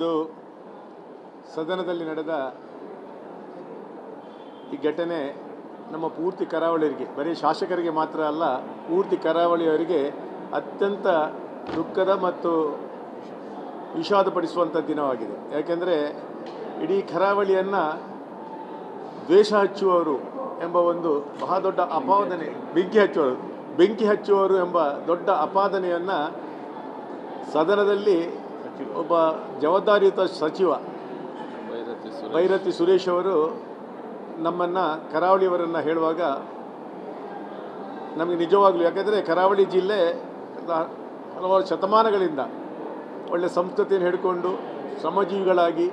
ಇಂದು ಸದನದಲ್ಲಿ ನಡೆದ ಈ ಘಟನೆ ನಮ್ಮ ಪೂರ್ತಿ ಕರಾವಳಿಯರಿಗೆ, ಬರೀ ಶಾಸಕರಿಗೆ ಮಾತ್ರ ಅಲ್ಲ, ಪೂರ್ತಿ ಕರಾವಳಿಯವರಿಗೆ ಅತ್ಯಂತ ದುಃಖದ ಮತ್ತು ವಿಷಾದಪಡಿಸುವಂಥ ದಿನವಾಗಿದೆ. ಯಾಕೆಂದರೆ ಇಡೀ ಕರಾವಳಿಯನ್ನು ದ್ವೇಷ ಹಚ್ಚುವವರು ಎಂಬ ಒಂದು ಬಹಳ ದೊಡ್ಡ ಅಪಾದನೆ, ಬೆಂಕಿ ಹಚ್ಚುವವರು ಎಂಬ ದೊಡ್ಡ ಅಪಾದನೆಯನ್ನು ಸದನದಲ್ಲಿ ಒಬ್ಬ ಜವಾಬ್ದಾರಿಯುತ ಸಚಿವ ಭೈರತಿ ಸುರೇಶ್ ಅವರು ನಮ್ಮನ್ನು, ಕರಾವಳಿಯವರನ್ನು ಹೇಳುವಾಗ ನಮಗೆ ನಿಜವಾಗಲೂ, ಯಾಕೆಂದರೆ ಕರಾವಳಿ ಜಿಲ್ಲೆ ಹಲವಾರು ಶತಮಾನಗಳಿಂದ ಒಳ್ಳೆಯ ಸಂಸ್ಕೃತಿಯನ್ನು ಹಿಡ್ಕೊಂಡು ಶ್ರಮಜೀವಿಗಳಾಗಿ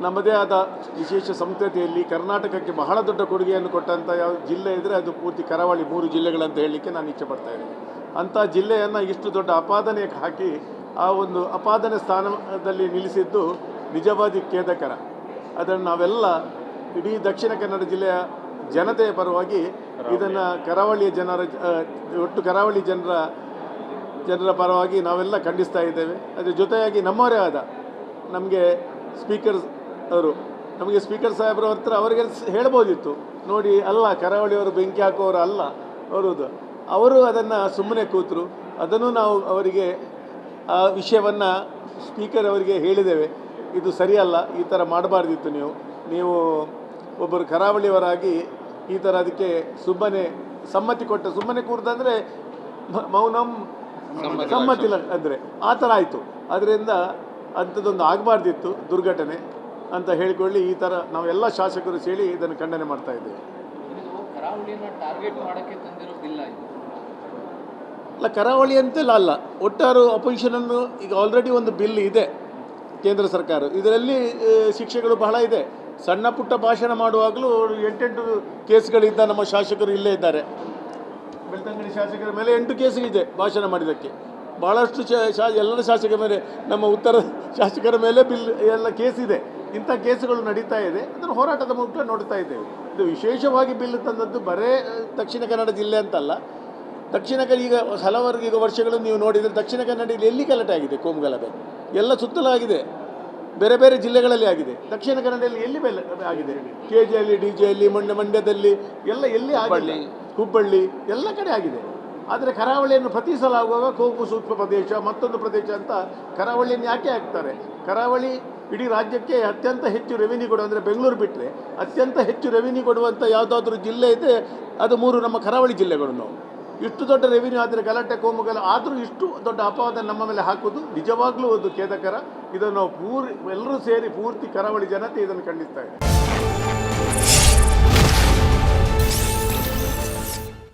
ನಮ್ಮದೇ ಆದ ವಿಶೇಷ ಸಂಸ್ಕೃತಿಯಲ್ಲಿ ಕರ್ನಾಟಕಕ್ಕೆ ಬಹಳ ದೊಡ್ಡ ಕೊಡುಗೆಯನ್ನು ಕೊಟ್ಟಂಥ ಯಾವ ಜಿಲ್ಲೆ ಇದ್ದರೆ ಅದು ಪೂರ್ತಿ ಕರಾವಳಿ 3 ಜಿಲ್ಲೆಗಳಂತ ಹೇಳಲಿಕ್ಕೆ ನಾನು ಇಚ್ಛೆ ಪಡ್ತಾ ಇದ್ದೀನಿ. ಅಂಥ ಜಿಲ್ಲೆಯನ್ನು ಇಷ್ಟು ದೊಡ್ಡ ಅಪಾದನೆ ಹಾಕಿ ಆ ಒಂದು ಅಪಾದನೆ ಸ್ಥಾನದಲ್ಲಿ ನಿಲ್ಲಿಸಿದ್ದು ನಿಜವಾದ ಖೇದಕರ. ಅದನ್ನು ನಾವೆಲ್ಲ ಇಡೀ ದಕ್ಷಿಣ ಕನ್ನಡ ಜಿಲ್ಲೆಯ ಜನತೆಯ ಪರವಾಗಿ ಇದನ್ನು ಕರಾವಳಿಯ ಒಟ್ಟು ಕರಾವಳಿ ಜನರ ಪರವಾಗಿ ನಾವೆಲ್ಲ ಖಂಡಿಸ್ತಾ ಇದ್ದೇವೆ. ಅದರ ಜೊತೆಯಾಗಿ ನಮ್ಮವರೇ ಆದ ನಮಗೆ ಸ್ಪೀಕರ್ ಸಾಹೇಬ್ರ ಹತ್ರ ಅವರಿಗೆ ಹೇಳ್ಬೋದಿತ್ತು, ನೋಡಿ ಅಲ್ಲ ಕರಾವಳಿಯವರು ಬೆಂಕಿ ಹಾಕುವವರು ಅಲ್ಲ ಅವರು ಅದನ್ನು ಸುಮ್ಮನೆ ಕೂತರು. ಅದನ್ನು ನಾವು ಅವರಿಗೆ ಆ ವಿಷಯವನ್ನು ಸ್ಪೀಕರ್ ಅವರಿಗೆ ಹೇಳಿದ್ದೇವೆ, ಇದು ಸರಿಯಲ್ಲ, ಈ ಥರ ಮಾಡಬಾರ್ದಿತ್ತು, ನೀವು ಒಬ್ಬರು ಕರಾವಳಿಯವರಾಗಿ ಈ ಥರ ಅದಕ್ಕೆ ಸುಮ್ಮನೆ ಕೂರ್ದಂದರೆ ಮೌನಂ ಸಮ್ಮತಿ ಅಂದರೆ ಆ ಥರ ಆಯಿತು. ಅದರಿಂದ ಅಂಥದ್ದೊಂದು ಆಗಬಾರ್ದಿತ್ತು ದುರ್ಘಟನೆ ಅಂತ ಹೇಳಿಕೊಳ್ಳಿ ಈ ಥರ ನಾವೆಲ್ಲ ಶಾಸಕರು ಸೇರಿ ಇದನ್ನು ಖಂಡನೆ ಮಾಡ್ತಾ ಇದ್ದೇವೆ. ಅಲ್ಲ, ಕರಾವಳಿ ಅಂತೆಲ್ಲ ಅಲ್ಲ, ಒಟ್ಟಾರು ಅಪೋಸಿಷನನ್ನು ಈಗ ಆಲ್ರೆಡಿ ಒಂದು ಬಿಲ್ ಇದೆ ಕೇಂದ್ರ ಸರ್ಕಾರ, ಇದರಲ್ಲಿ ಶಿಕ್ಷೆಗಳು ಬಹಳ ಇದೆ. ಸಣ್ಣ ಪುಟ್ಟ ಭಾಷಣ ಮಾಡುವಾಗಲೂ 8 ಕೇಸ್ಗಳಿದ್ದ ನಮ್ಮ ಶಾಸಕರು ಇಲ್ಲೇ ಇದ್ದಾರೆ. ಬೆಳ್ತಂಗಡಿ ಶಾಸಕರ ಮೇಲೆ 8 ಕೇಸ್ಗಳಿದೆ ಭಾಷಣ ಮಾಡಿದ್ದಕ್ಕೆ. ಭಾಳಷ್ಟು ಎಲ್ಲರ ಶಾಸಕರ ಮೇಲೆ, ನಮ್ಮ ಉತ್ತರ ಶಾಸಕರ ಮೇಲೆ ಎಲ್ಲ ಕೇಸ್ ಇದೆ. ಇಂಥ ಕೇಸುಗಳು ನಡೀತಾ ಇದೆ. ಅದನ್ನು ಹೋರಾಟದ ಮೂಲಕ ನೋಡ್ತಾ ಇದ್ದೇವೆ. ಇದು ವಿಶೇಷವಾಗಿ ಬಿಲ್ ತಂದದ್ದು ಬರೇ ದಕ್ಷಿಣ ಕನ್ನಡ ಜಿಲ್ಲೆ ಅಂತಲ್ಲ, ದಕ್ಷಿಣ ಈಗ ಹಲವಾರು ಈಗ ವರ್ಷಗಳು ನೀವು ನೋಡಿದರೆ ದಕ್ಷಿಣ ಕನ್ನಡದಲ್ಲಿ ಎಲ್ಲಿ ಗಲಾಟೆ ಆಗಿದೆ, ಕೋಮು ಗಲಭೆ ಎಲ್ಲ ಸುತ್ತಲೂ ಆಗಿದೆ, ಬೇರೆ ಬೇರೆ ಜಿಲ್ಲೆಗಳಲ್ಲಿ ಆಗಿದೆ. ದಕ್ಷಿಣ ಕನ್ನಡದಲ್ಲಿ ಎಲ್ಲಿ ಆಗಿದೆ, KJಯಲ್ಲಿ, DJಯಲ್ಲಿ, ಮಂಡ್ಯದಲ್ಲಿ ಎಲ್ಲಿ ಆಗಿಲ್ಲ, ಹುಬ್ಬಳ್ಳಿ ಎಲ್ಲ ಕಡೆ ಆಗಿದೆ. ಆದರೆ ಕರಾವಳಿಯನ್ನು ಪ್ರತಿ ಸಲ ಆಗುವಾಗ ಕೋಮು ಸೂಕ್ಷ್ಮ ಪ್ರದೇಶ, ಮತ್ತೊಂದು ಪ್ರದೇಶ ಅಂತ ಕರಾವಳಿಯನ್ನು ಯಾಕೆ ಹಾಕ್ತಾರೆ? ಕರಾವಳಿ ಇಡೀ ರಾಜ್ಯಕ್ಕೆ ಅತ್ಯಂತ ಹೆಚ್ಚು ರೆವಿನ್ಯೂ ಕೊಡುವ, ಅಂದರೆ ಬೆಂಗಳೂರು ಬಿಟ್ಟರೆ ಅತ್ಯಂತ ಹೆಚ್ಚು ರೆವಿನ್ಯೂ ಕೊಡುವಂಥ ಯಾವುದಾದ್ರೂ ಜಿಲ್ಲೆ ಇದೆ ಅದು 3 ನಮ್ಮ ಕರಾವಳಿ ಜಿಲ್ಲೆಗಳು. ನಾವು ಇಷ್ಟು ದೊಡ್ಡ ರೆವಿನ್ಯೂ ಆದರೆ ಗಲಾಟೆ ಕೋಮುಗಲ ಆದರೂ ಇಷ್ಟು ದೊಡ್ಡ ಅಪವಾದ ನಮ್ಮ ಮೇಲೆ ಹಾಕೋದು ನಿಜವಾಗ್ಲೂ ಒಂದು ಖೇದಕರ. ಇದನ್ನು ನಾವು ಎಲ್ಲರೂ ಸೇರಿ ಪೂರ್ತಿ ಕರಾವಳಿ ಜನತೆ ಇದನ್ನು ಖಂಡಿಸ್ತಾ ಇದೆ.